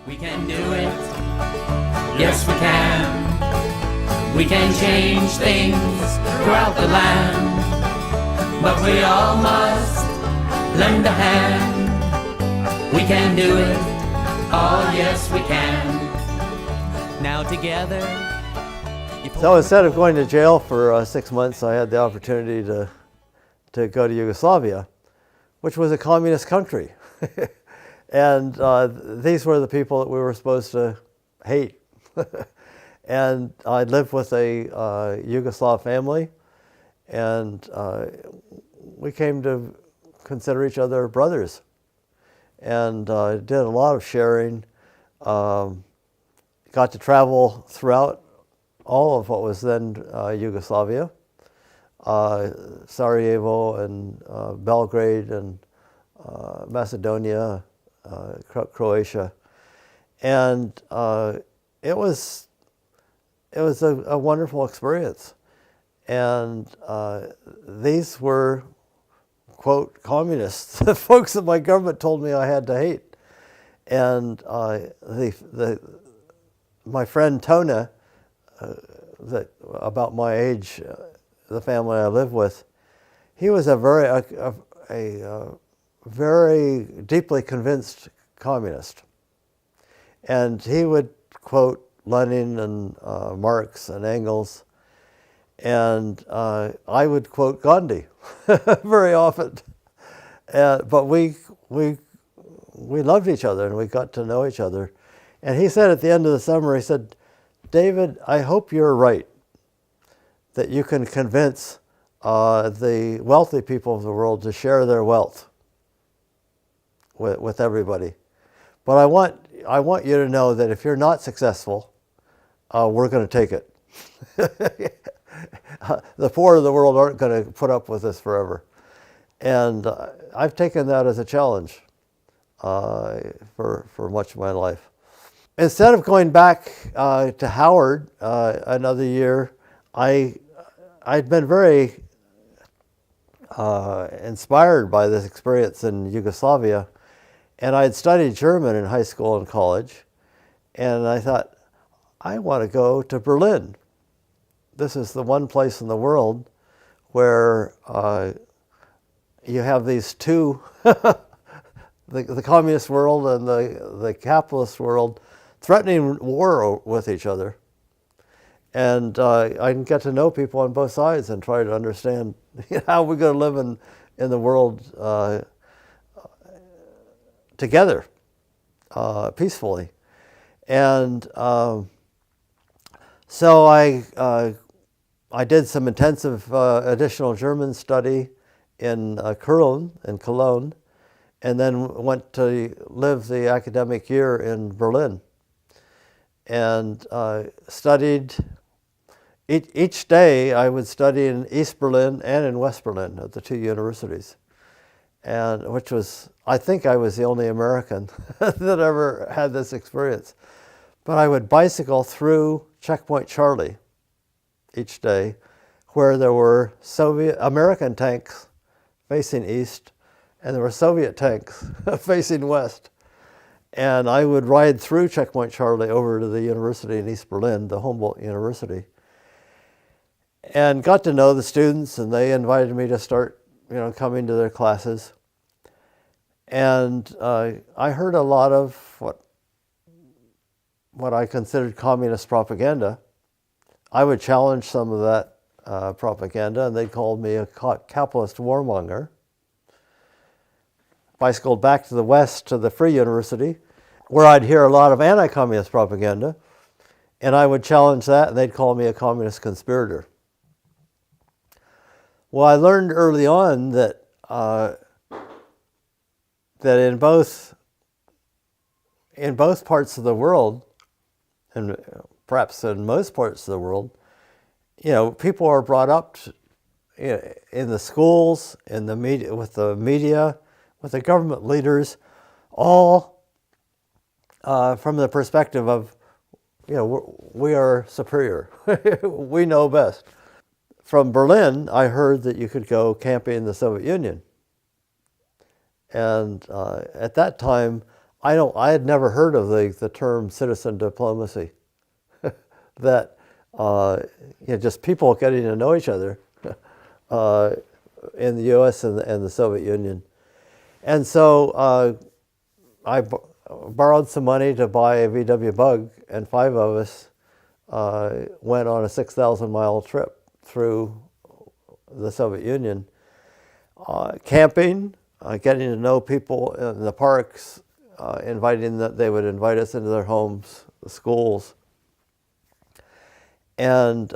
We can do it. Yes, we can. We can change things throughout the land. But we all must lend a hand. We can do it. Oh, yes, we can. Now together. So instead of going to jail for 6 months, I had the opportunity to go to Yugoslavia, which was a communist country. And these were the people that we were supposed to hate. And I lived with a Yugoslav family, and we came to consider each other brothers. And did a lot of sharing, got to travel throughout all of what was then Yugoslavia, Sarajevo and Belgrade and Macedonia, Croatia, and it was a wonderful experience. And these were, quote, communists, the folks that my government told me I had to hate. And my friend Tona, about my age, the family I live with, he was a very deeply convinced communist. And he would quote Lenin and Marx and Engels, and I would quote Gandhi very often. But we loved each other, and we got to know each other. And he said at the end of the summer, he said, "David, I hope you're right, that you can convince the wealthy people of the world to share their wealth with everybody. But I want you to know that if you're not successful, we're going to take it. The poor of the world aren't going to put up with this forever." And I've taken that as a challenge for much of my life. Instead of going back to Howard another year, I'd been very inspired by this experience in Yugoslavia, and I'd studied German in high school and college, and I thought, I want to go to Berlin. This is the one place in the world where you have these two, the communist world and the capitalist world, threatening war with each other. And I can get to know people on both sides and try to understand how we're going to live in the world together, peacefully. And so I did some intensive additional German study in Cologne, and then went to live the academic year in Berlin. And studied, each day I would study in East Berlin and in West Berlin at the two universities. And which was, I think I was the only American that ever had this experience. But I would bicycle through Checkpoint Charlie each day, where there were American tanks facing east, and there were Soviet tanks facing west. And I would ride through Checkpoint Charlie over to the university in East Berlin, the Humboldt University, and got to know the students, and they invited me to start, coming to their classes. And I heard a lot of what I considered communist propaganda. I would challenge some of that propaganda, and they called me a capitalist warmonger. Bicycled back to the west to the Free University, where I'd hear a lot of anti-communist propaganda, and I would challenge that, and they'd call me a communist conspirator. Well, I learned early on that in both parts of the world, and perhaps in most parts of the world, people are brought up in the schools, in the media, with the government leaders, all from the perspective of, we are superior, we know best. From Berlin, I heard that you could go camping in the Soviet Union. And at that time, I had never heard of the term citizen diplomacy. That just people getting to know each other in the U.S. and the Soviet Union. And so I borrowed some money to buy a VW Bug, and 5 of us went on a 6,000-mile trip through the Soviet Union, camping, getting to know people in the parks, inviting that they would invite us into their homes, the schools. And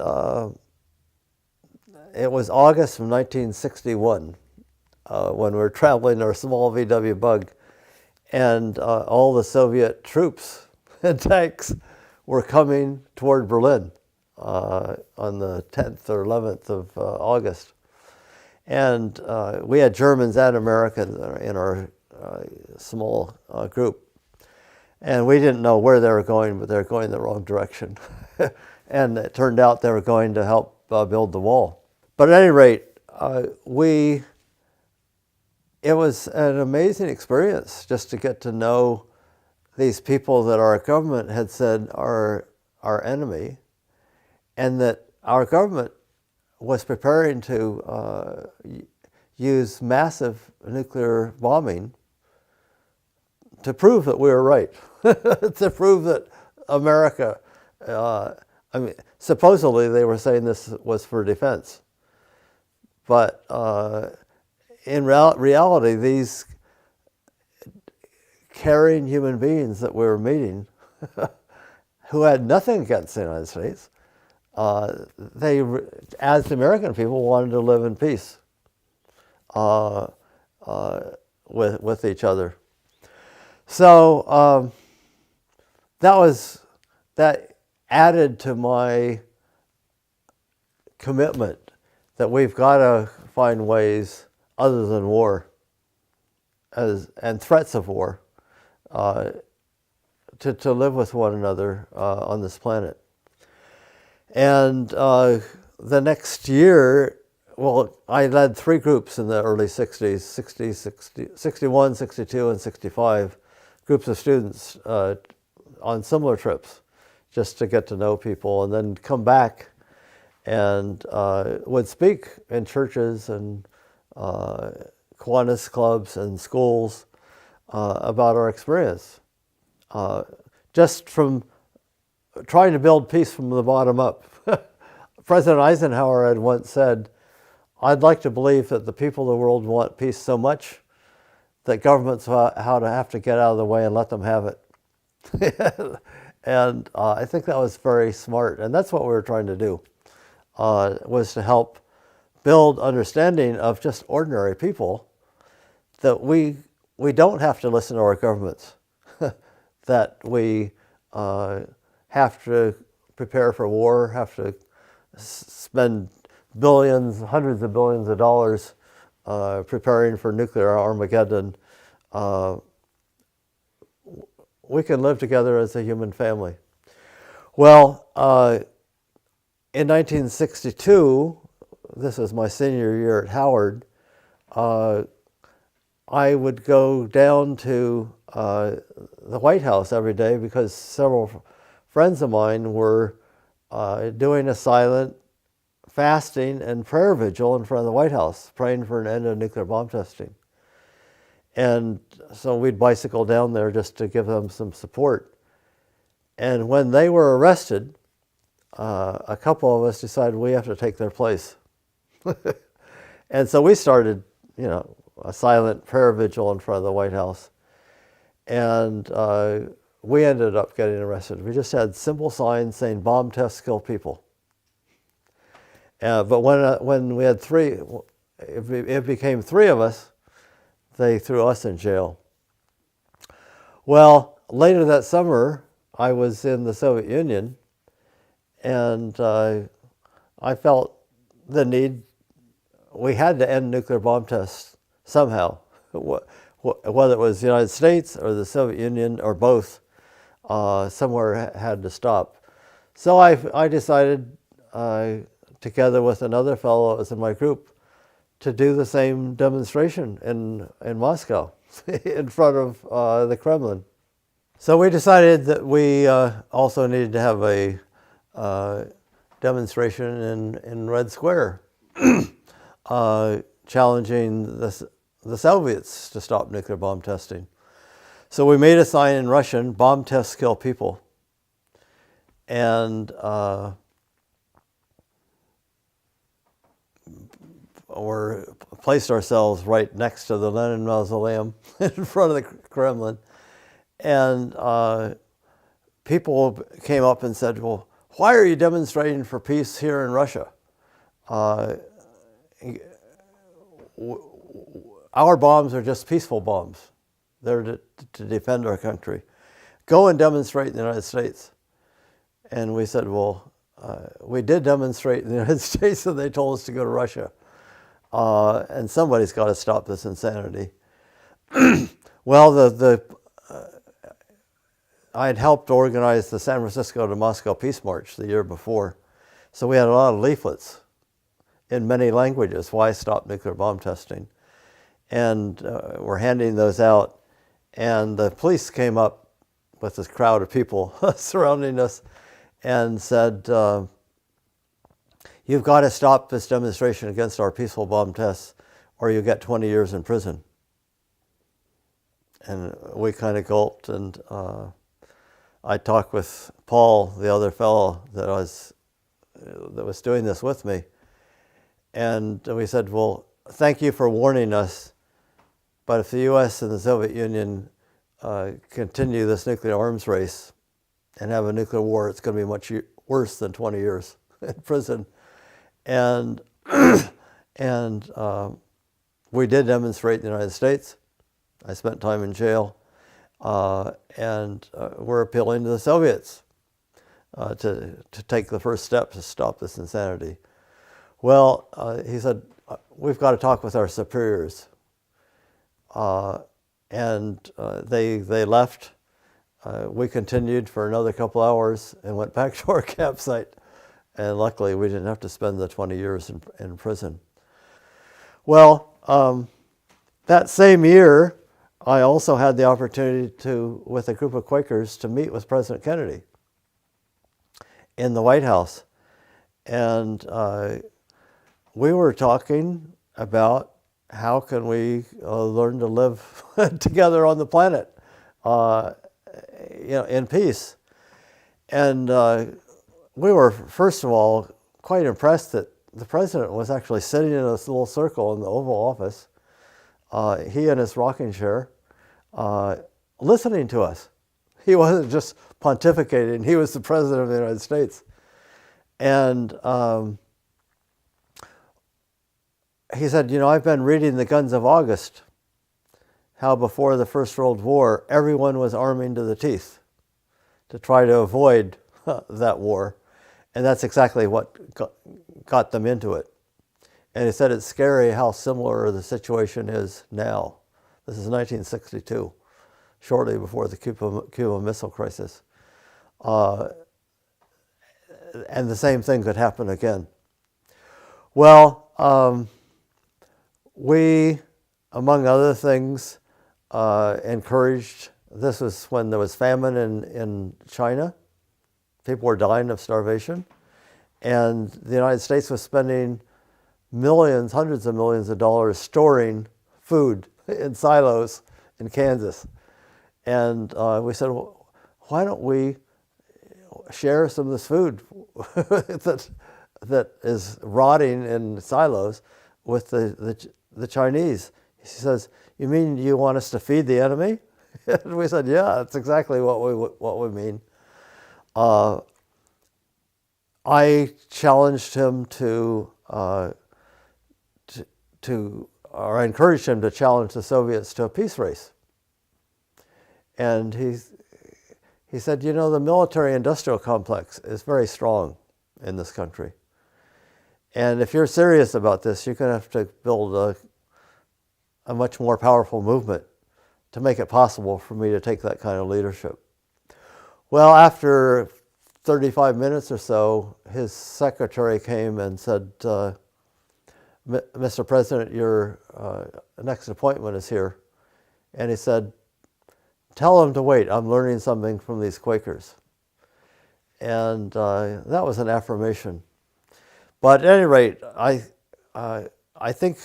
it was August of 1961 when we were traveling our small VW Bug, and all the Soviet troops and tanks were coming toward Berlin on the 10th or 11th of August. And we had Germans and Americans in our small group. And we didn't know where they were going, but they were going the wrong direction. And it turned out they were going to help build the wall. But at any rate, it was an amazing experience just to get to know these people that our government had said are our enemy, and that our government was preparing to use massive nuclear bombing to prove that we were right, to prove that America, supposedly they were saying this was for defense. But in reality, these caring human beings that we were meeting, who had nothing against the United States, they, as the American people, wanted to live in peace with each other. So that added to my commitment that we've got to find ways other than war and threats of war to live with one another on this planet. And the next year, well, I led 3 groups in the early 60s, 61, 62, and 65, groups of students on similar trips, just to get to know people, and then come back and would speak in churches and Kiwanis clubs and schools about our experience, just from trying to build peace from the bottom up. President Eisenhower had once said, "I'd like to believe that the people of the world want peace so much that governments have to get out of the way and let them have it." And I think that was very smart, and that's what we were trying to do, was to help build understanding of just ordinary people, that we don't have to listen to our governments, that we have to prepare for war, have to spend billions, hundreds of billions of dollars preparing for nuclear Armageddon. We can live together as a human family. Well, in 1962, this was my senior year at Howard, I would go down to the White House every day because several friends of mine were doing a silent fasting and prayer vigil in front of the White House, praying for an end of nuclear bomb testing. And so we'd bicycle down there just to give them some support. And when they were arrested, a couple of us decided we have to take their place. And so we started, a silent prayer vigil in front of the White House. And we ended up getting arrested. We just had simple signs saying bomb tests kill people. But when we had 3, it became 3 of us, they threw us in jail. Well, later that summer, I was in the Soviet Union, and I felt the need, we had to end nuclear bomb tests somehow, whether it was the United States or the Soviet Union or both, somewhere had to stop. So I decided, together with another fellow that was in my group, to do the same demonstration in Moscow in front of the Kremlin. So we decided that we also needed to have a demonstration in Red Square, challenging the Soviets to stop nuclear bomb testing. So we made a sign in Russian: "Bomb tests kill people," and we placed ourselves right next to the Lenin Mausoleum in front of the Kremlin. And people came up and said, "Well, why are you demonstrating for peace here in Russia? Our bombs are just peaceful bombs. They're to defend our country. Go and demonstrate in the United States." And we said, "Well, we did demonstrate in the United States, and they told us to go to Russia. And somebody's got to stop this insanity." Well, I had helped organize the San Francisco to Moscow Peace March the year before. So we had a lot of leaflets in many languages: "Why stop nuclear bomb testing?" And we're handing those out. And the police came up with this crowd of people surrounding us and said, "You've got to stop this demonstration against our peaceful bomb tests, or you get 20 years in prison." And we kind of gulped, and I talked with Paul, the other fellow that was doing this with me, and we said, "Well, thank you for warning us, but if the U.S. and the Soviet Union continue this nuclear arms race and have a nuclear war, it's going to be much worse than 20 years in prison." And we did demonstrate in the United States. I spent time in jail, and we're appealing to the Soviets to take the first step to stop this insanity. Well, he said, "We've got to talk with our superiors." And they left. We continued for another couple hours and went back to our campsite. And luckily, we didn't have to spend the 20 years in prison. Well, that same year, I also had the opportunity with a group of Quakers, to meet with President Kennedy in the White House. And we were talking about how can we learn to live together on the planet, in peace. And we were, first of all, quite impressed that the president was actually sitting in this little circle in the Oval Office, he in his rocking chair, listening to us. He wasn't just pontificating, he was the president of the United States. And he said, "I've been reading The Guns of August, how before the First World War, everyone was arming to the teeth to try to avoid that war. And that's exactly what got them into it." And he said, "It's scary how similar the situation is now." This is 1962, shortly before the Cuban Missile Crisis. And the same thing could happen again. Well, we, among other things, encouraged, this was when there was famine in China. People were dying of starvation. And the United States was spending millions, hundreds of millions of dollars storing food in silos in Kansas. And we said, "Well, why don't we share some of this food that is rotting in silos with the Chinese?" He says, "You mean you want us to feed the enemy?" And we said, "Yeah, that's exactly what we mean." I challenged him or I encouraged him to challenge the Soviets to a peace race. And he said, "The military-industrial complex is very strong in this country. And if you're serious about this, you're going to have to build a much more powerful movement to make it possible for me to take that kind of leadership." Well, after 35 minutes or so, his secretary came and said, "Mr. President, your next appointment is here." And he said, tell them to wait. I'm learning something from these Quakers. And that was an affirmation. But at any rate, I think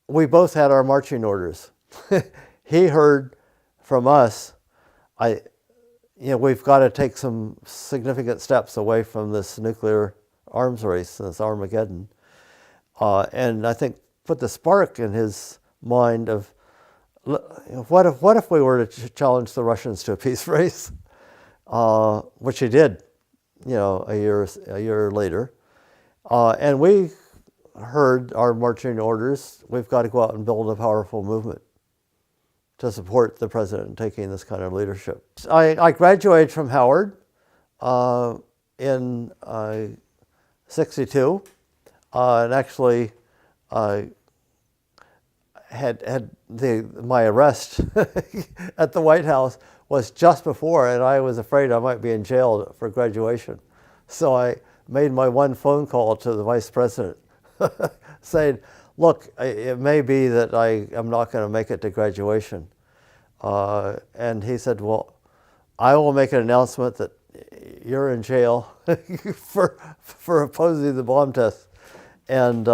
we both had our marching orders. He heard from us, we've got to take some significant steps away from this nuclear arms race, this Armageddon. And I think put the spark in his mind of, what if we were to challenge the Russians to a peace race, which he did, a year later. And we heard our marching orders. We've got to go out and build a powerful movement to support the president in taking this kind of leadership. I graduated from Howard in '62, and actually had my arrest at the White House was just before, and I was afraid I might be in jail for graduation. So I made my one phone call to the vice president saying, look, it may be that I am not going to make it to graduation. And he said, well, I will make an announcement that you're in jail for opposing the bomb test, and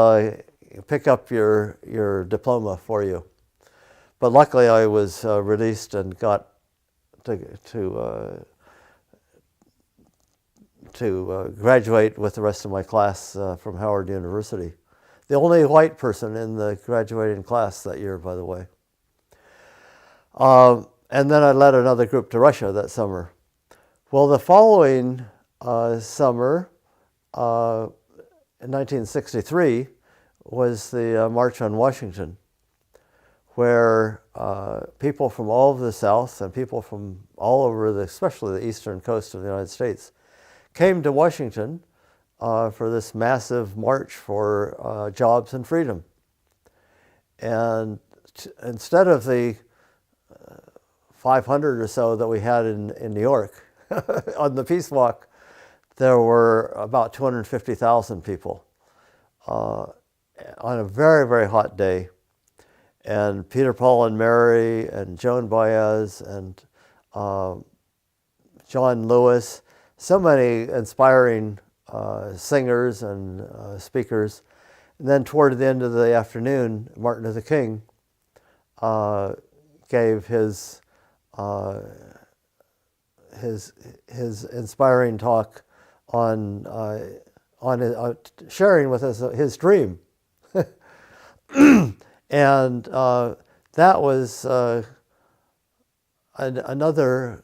pick up your diploma for you. But luckily I was released and got to graduate with the rest of my class from Howard University. The only white person in the graduating class that year, by the way. And then I led another group to Russia that summer. Well, the following summer, in 1963, was the March on Washington, where people from all over the South and people from all over, especially the eastern coast of the United States, came to Washington for this massive march for jobs and freedom. And instead of the 500 or so that we had in New York on the Peace Walk, there were about 250,000 people on a very, very hot day. And Peter, Paul, and Mary, and Joan Baez, and John Lewis, so many inspiring singers and speakers. And then toward the end of the afternoon, Martin Luther King gave his inspiring talk on sharing with us his dream. And that was another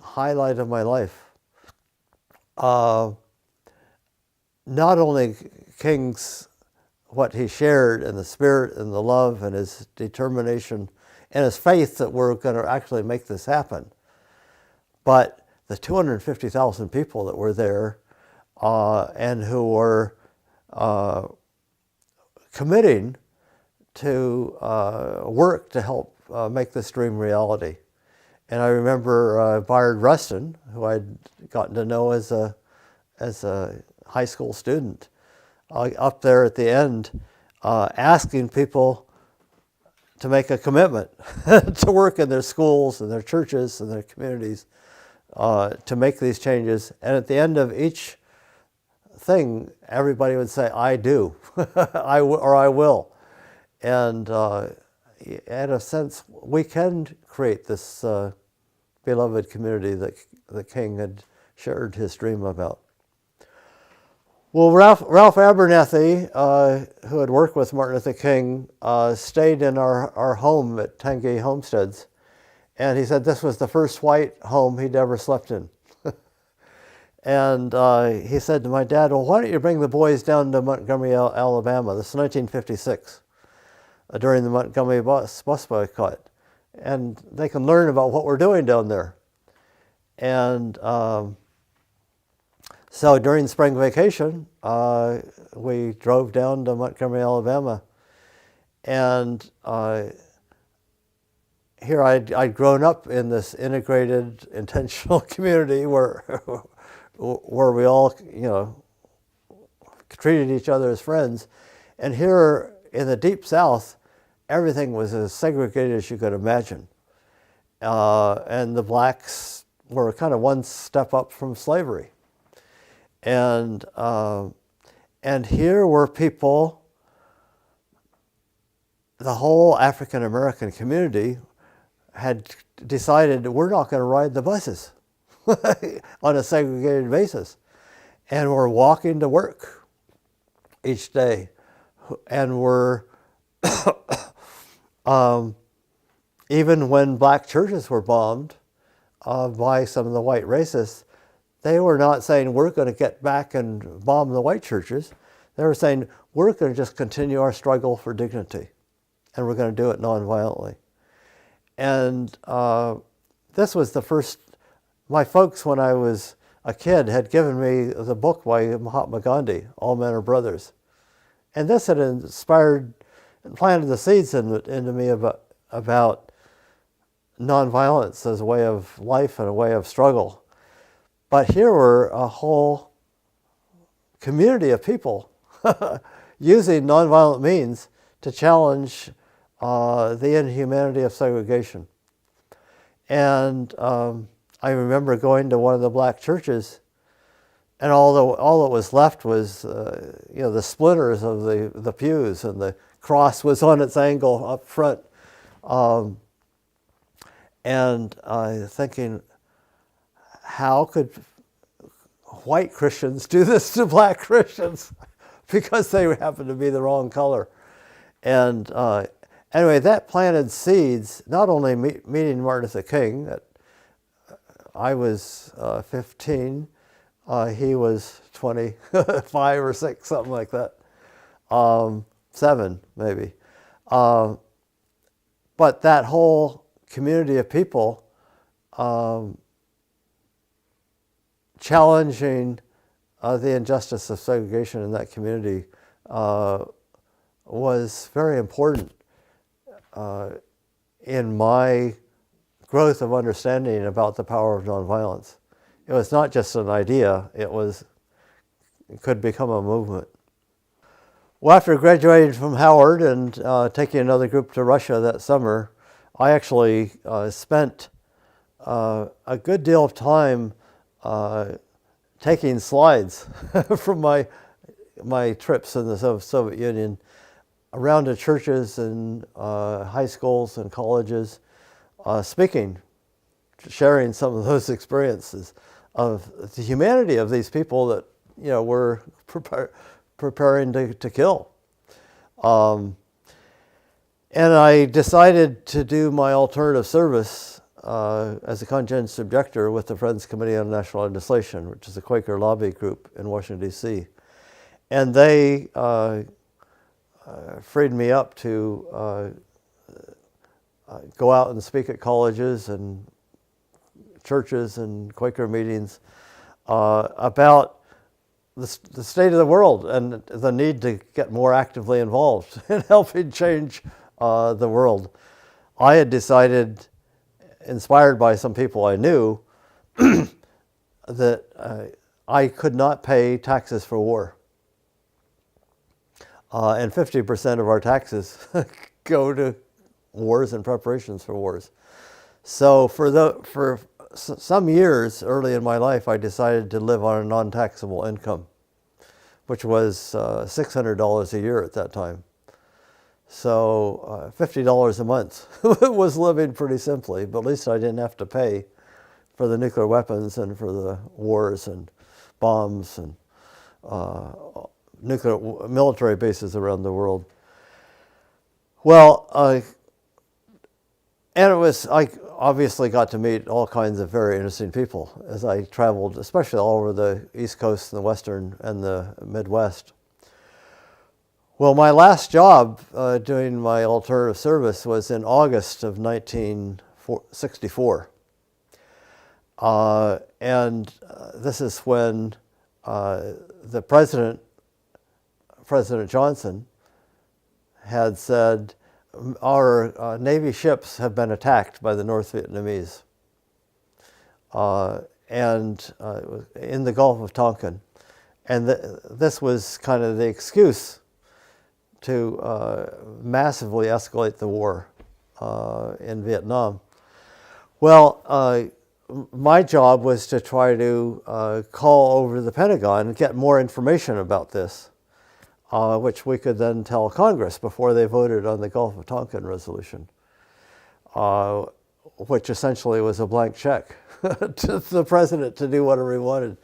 highlight of my life. Not only King's, what he shared, and the spirit and the love and his determination and his faith that we're going to actually make this happen, but the 250,000 people that were there and who were committing to work to help make this dream reality. And I remember Bayard Rustin, who I'd gotten to know as a high school student, up there at the end, asking people to make a commitment to work in their schools and their churches and their communities to make these changes. And at the end of each thing, everybody would say, I do, I will. And in a sense, we can create this beloved community that the King had shared his dream about. Well, Ralph Abernathy, who had worked with Martin Luther King, stayed in our home at Tangay Homesteads. And he said this was the first white home he'd ever slept in. And he said to my dad, well, why don't you bring the boys down to Montgomery, Alabama? This is 1956, during the Montgomery bus boycott. And they can learn about what we're doing down there. And so during spring vacation, we drove down to Montgomery, Alabama. And here I'd grown up in this integrated, intentional community where we all, treated each other as friends. And here in the Deep South, everything was as segregated as you could imagine. and the blacks were kind of one step up from slavery. And here were people, the whole African American community had decided we're not going to ride the buses on a segregated basis. And we're walking to work each day. And we're, even when black churches were bombed by some of the white racists, they were not saying we're going to get back and bomb the white churches. They were saying we're going to just continue our struggle for dignity, and we're going to do it nonviolently. And this was the first, my folks when I was a kid had given me the book by Mahatma Gandhi, All Men Are Brothers. And this had inspired and planted the seeds into me about nonviolence as a way of life and a way of struggle. But here were a whole community of people using nonviolent means to challenge the inhumanity of segregation. And I remember going to one of the black churches, and all that was left was the splinters of the pews, and the cross was on its angle up front. And thinking, how could white Christians do this to black Christians? Because they happen to be the wrong color. And anyway, that planted seeds, not only meeting Martin Luther King. I was 15, he was 25 or 6, something like that, 7 maybe. But that whole community of people challenging the injustice of segregation in that community was very important in my growth of understanding about the power of nonviolence. It was not just an idea, it could become a movement. Well, after graduating from Howard and taking another group to Russia that summer, I actually spent a good deal of time taking slides from my trips in the Soviet Union around to churches and high schools and colleges, speaking, sharing some of those experiences of the humanity of these people that were preparing to kill. And I decided to do my alternative service as a conscientious objector with the Friends Committee on National Legislation, which is a Quaker lobby group in Washington, D.C. And they freed me up to go out and speak at colleges and churches and Quaker meetings about the state of the world and the need to get more actively involved in helping change the world. I had decided, inspired by some people I knew, that I could not pay taxes for war. And 50% of our taxes go to wars and preparations for wars. So for some years early in my life, I decided to live on a non-taxable income, which was $600 a year at that time. So $50 a month was living pretty simply, but at least I didn't have to pay for the nuclear weapons and for the wars and bombs and nuclear military bases around the world. Well, and I obviously got to meet all kinds of very interesting people as I traveled, especially all over the East Coast and the Western and the Midwest. Well, my last job doing my alternative service was in August of 1964. And this is when the President Johnson, had said, our Navy ships have been attacked by the North Vietnamese and in the Gulf of Tonkin. And this was kind of the excuse to massively escalate the war in Vietnam. Well, my job was to try to call over the Pentagon and get more information about this, which we could then tell Congress before they voted on the Gulf of Tonkin resolution, which essentially was a blank check to the president to do whatever he wanted.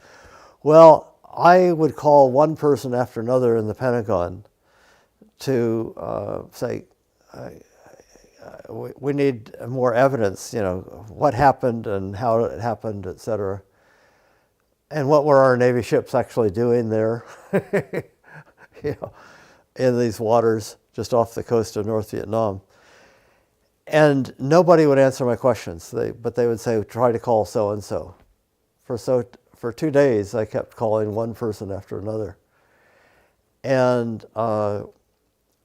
Well, I would call one person after another in the Pentagon to say, we need more evidence, what happened and how it happened, et cetera. And what were our Navy ships actually doing there in these waters just off the coast of North Vietnam. And nobody would answer my questions, but they would say, try to call so-and-so. For 2 days, I kept calling one person after another. And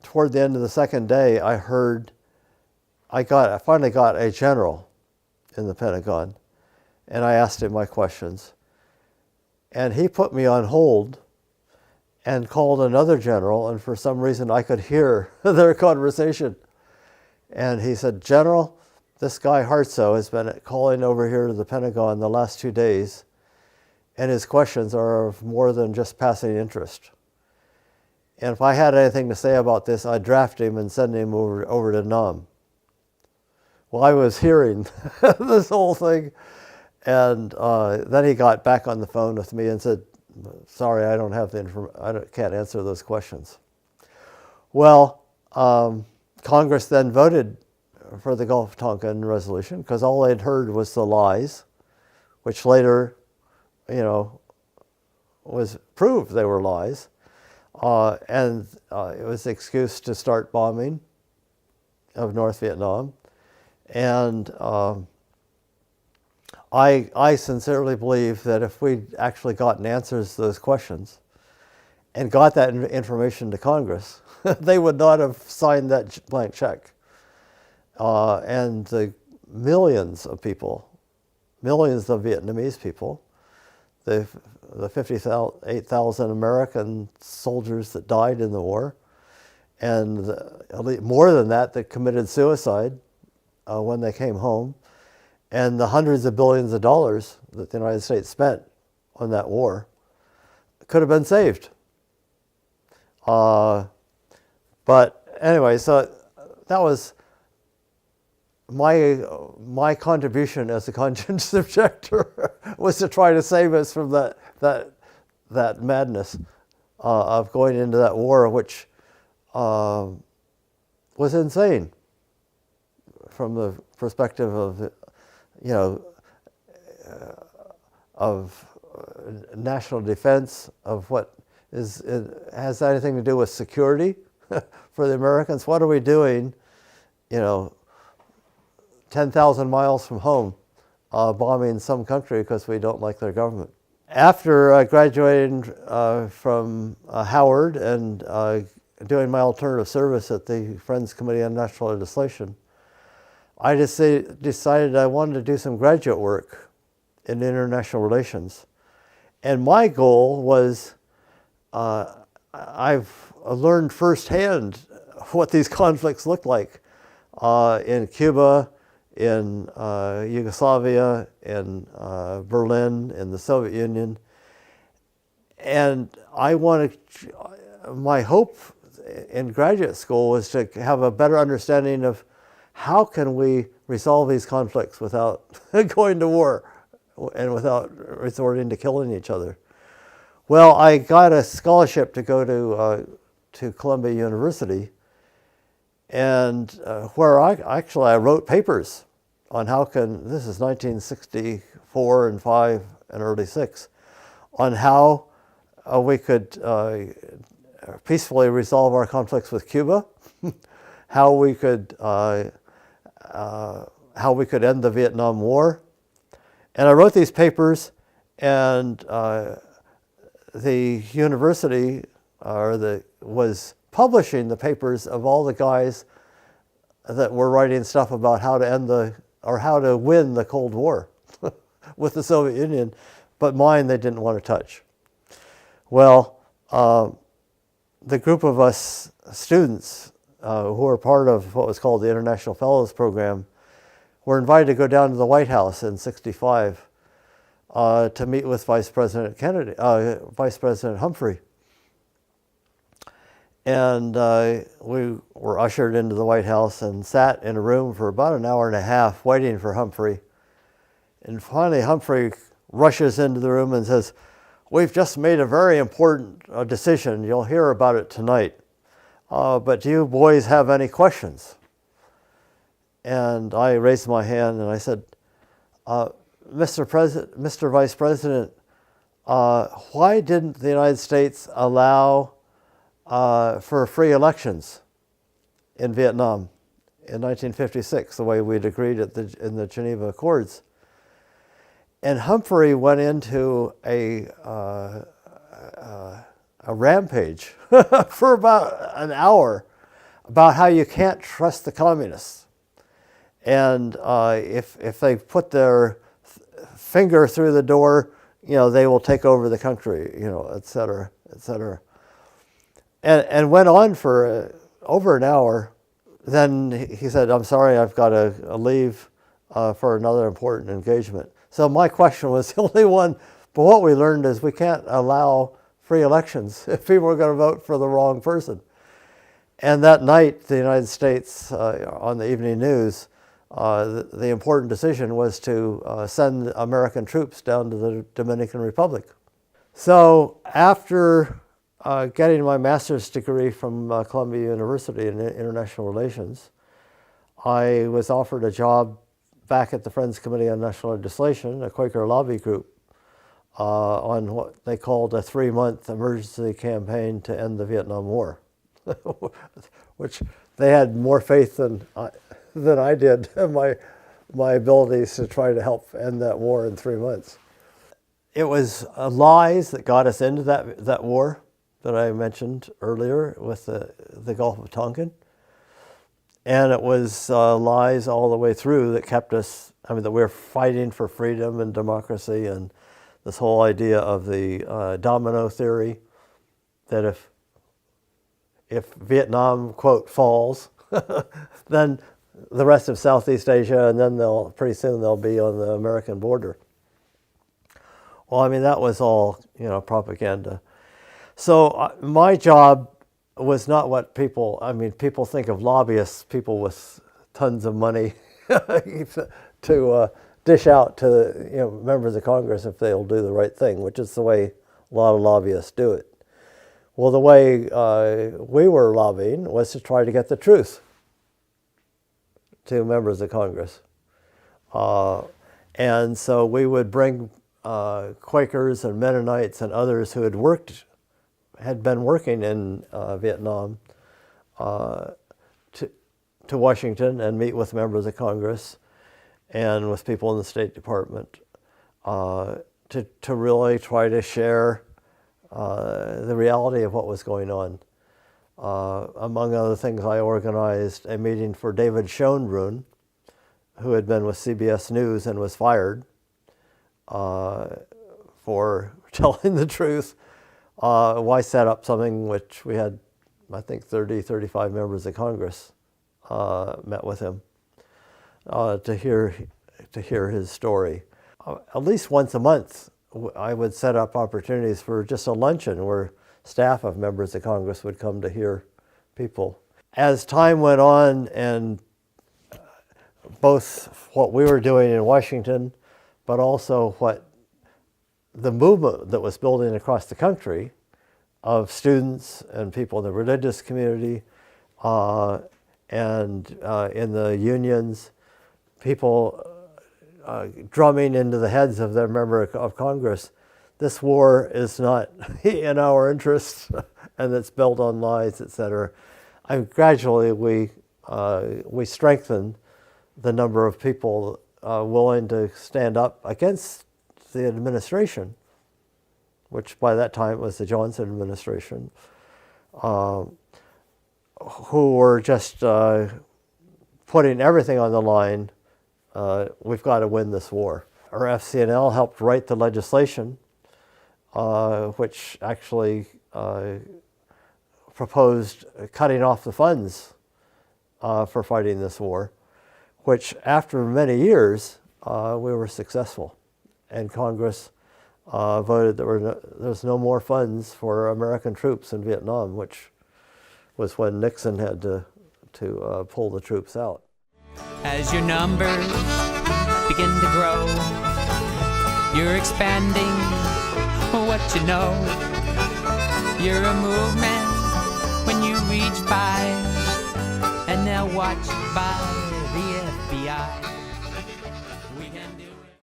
toward the end of the second day, I finally got a general in the Pentagon, and I asked him my questions. And he put me on hold and called another general, and for some reason I could hear their conversation. And he said, General, this guy Hartsough has been calling over here to the Pentagon the last 2 days, and his questions are of more than just passing interest. And if I had anything to say about this, I'd draft him and send him over to Nam. Well, I was hearing this whole thing, and then he got back on the phone with me and said, sorry, I don't have the information, can't answer those questions. Well, Congress then voted for the Gulf of Tonkin resolution because all they'd heard was the lies, which later, was proved they were lies. And it was the excuse to start bombing of North Vietnam. And I sincerely believe that if we'd actually gotten answers to those questions and got that information to Congress, they would not have signed that blank check. And the millions of people, millions of Vietnamese people, the 58,000 American soldiers that died in the war, and more than that committed suicide when they came home, and the hundreds of billions of dollars that the United States spent on that war could have been saved. But anyway, so that was my contribution as a conscience objector was to try to save us from that madness of going into that war, which was insane from the perspective of national defense, of what has anything to do with security for the Americans. What are we doing, 10,000 miles from home, bombing some country because we don't like their government? After graduating from Howard and doing my alternative service at the Friends Committee on National Legislation, I just decided I wanted to do some graduate work in international relations. And my goal was, I've learned firsthand what these conflicts look like in Cuba, in Yugoslavia, in Berlin, in the Soviet Union. And my hope in graduate school was to have a better understanding of how can we resolve these conflicts without going to war and without resorting to killing each other. Well, I got a scholarship to go to Columbia University, and where I wrote papers on this is 1964 and 5 and early 6, on how we could peacefully resolve our conflicts with Cuba, how we could end the Vietnam War. And I wrote these papers, and the university was publishing the papers of all the guys that were writing stuff about how to win the Cold War with the Soviet Union, but mine they didn't want to touch. Well, the group of us students who were part of what was called the International Fellows Program, were invited to go down to the White House in '65 to meet with Vice President Humphrey. And we were ushered into the White House and sat in a room for about an hour and a half waiting for Humphrey. And finally, Humphrey rushes into the room and says, "We've just made a very important decision. You'll hear about it tonight. But do you boys have any questions?" And I raised my hand and I said, Mr. Vice President, why didn't the United States allow for free elections in Vietnam in 1956, the way we'd agreed in the Geneva Accords? And Humphrey went into a rampage for about an hour about how you can't trust the communists. And if they put their finger through the door, they will take over the country, et cetera, et cetera. And went on for over an hour. Then he said, "I'm sorry, I've got to leave for another important engagement." So my question was the only one, but what we learned is we can't allow free elections if people are going to vote for the wrong person. And that night, the United States, on the evening news, the important decision was to send American troops down to the Dominican Republic. So after getting my master's degree from Columbia University in International Relations, I was offered a job back at the Friends Committee on National Legislation, a Quaker lobby group, on what they called a 3-month emergency campaign to end the Vietnam War, which they had more faith than I did in my abilities to try to help end that war in 3 months. It was lies that got us into that war that I mentioned earlier with the Gulf of Tonkin. And it was lies all the way through that kept us, that we're fighting for freedom and democracy, and this whole idea of the domino theory, that if Vietnam, quote, falls, then the rest of Southeast Asia, and then pretty soon they'll be on the American border. Well, that was all, propaganda. So my job was not what people think of lobbyists, people with tons of money to dish out to members of Congress if they'll do the right thing, which is the way a lot of lobbyists do it. Well, the way we were lobbying was to try to get the truth to members of Congress. And so we would bring Quakers and Mennonites and others who had been working in Vietnam to Washington and meet with members of Congress and with people in the State Department to really try to share the reality of what was going on. Among other things, I organized a meeting for David Schoenbrunn, who had been with CBS News and was fired for telling the truth. I set up something which we had, I think, 35 members of Congress met with him to hear his story. At least once a month, I would set up opportunities for just a luncheon where staff of members of Congress would come to hear people. As time went on, and both what we were doing in Washington, but also what the movement that was building across the country of students and people in the religious community and in the unions, people drumming into the heads of their member of Congress, this war is not in our interest and it's built on lies, etc. Gradually we strengthened the number of people willing to stand up against the administration, which by that time was the Johnson administration, who were just putting everything on the line. We've got to win this war. Our FCNL helped write the legislation, which actually proposed cutting off the funds for fighting this war, which after many years, we were successful. And Congress voted that there's no more funds for American troops in Vietnam, which was when Nixon had to pull the troops out. As your numbers begin to grow, you're expanding what you know. You're a movement when you reach 5, and they'll watch by the FBI.